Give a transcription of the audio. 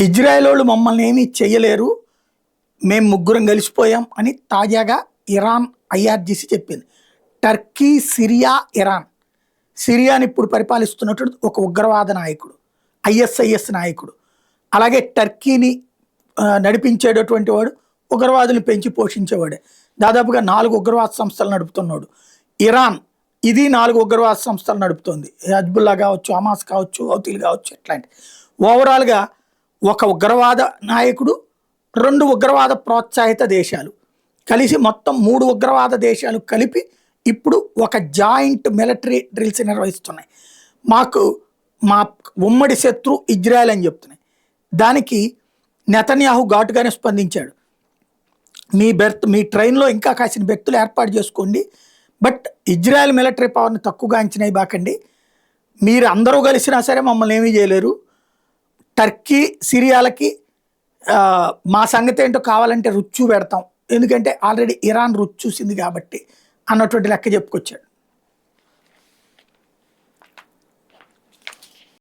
Israel వాళ్ళు మమ్మల్ని ఏమీ చెయ్యలేరు, మేము ముగ్గురం కలిసిపోయాం అని తాజాగా ఇరాన్ ఐఆర్జీసీ చెప్పింది. Turkey, Syria, Iran. సిరియాని ఇప్పుడు పరిపాలిస్తున్నటువంటి ఒక ఉగ్రవాద నాయకుడు, ఐఎస్ఐఎస్ నాయకుడు. అలాగే టర్కీని నడిపించేటటువంటి వాడు ఉగ్రవాదులు పెంచి పోషించేవాడే. దాదాపుగా 4 ఉగ్రవాద సంస్థలు నడుపుతున్నాడు. ఇరాన్ ఇది 4 ఉగ్రవాద సంస్థలు నడుపుతోంది. హజ్బుల్లా కావచ్చు, హమాస్ కావచ్చు, హౌతీలు కావచ్చు, ఇట్లాంటి. ఓవరాల్గా ఒక ఉగ్రవాద నాయకుడు, 2 ఉగ్రవాద ప్రోత్సాహిత దేశాలు కలిసి మొత్తం 3 ఉగ్రవాద దేశాలు కలిపి ఇప్పుడు ఒక జాయింట్ మిలిటరీ డ్రిల్స్ నిర్వహిస్తున్నాయి. మా ఉమ్మడి శత్రు ఇజ్రాయెల్ అని చెప్తున్నాయి. దానికి నెతన్యాహు ఘాటుగానే స్పందించాడు. మీ ట్రైన్లో ఇంకా కాసిన వ్యక్తులు ఏర్పాటు చేసుకోండి, బట్ ఇజ్రాయెల్ మిలిటరీ పవర్ని తక్కువగా అంచనా బాకండి. మీరు అందరూ కలిసినా సరే మమ్మల్ని ఏమీ చేయలేరు. టర్కీ, సిరియాలకి మా సంగతి ఏంటో కావాలంటే రుచి పెడతాం, ఎందుకంటే ఆల్రెడీ ఇరాన్ రుచి చూసింది కాబట్టి అన్నటువంటి లెక్క చెప్పుకొచ్చాడు.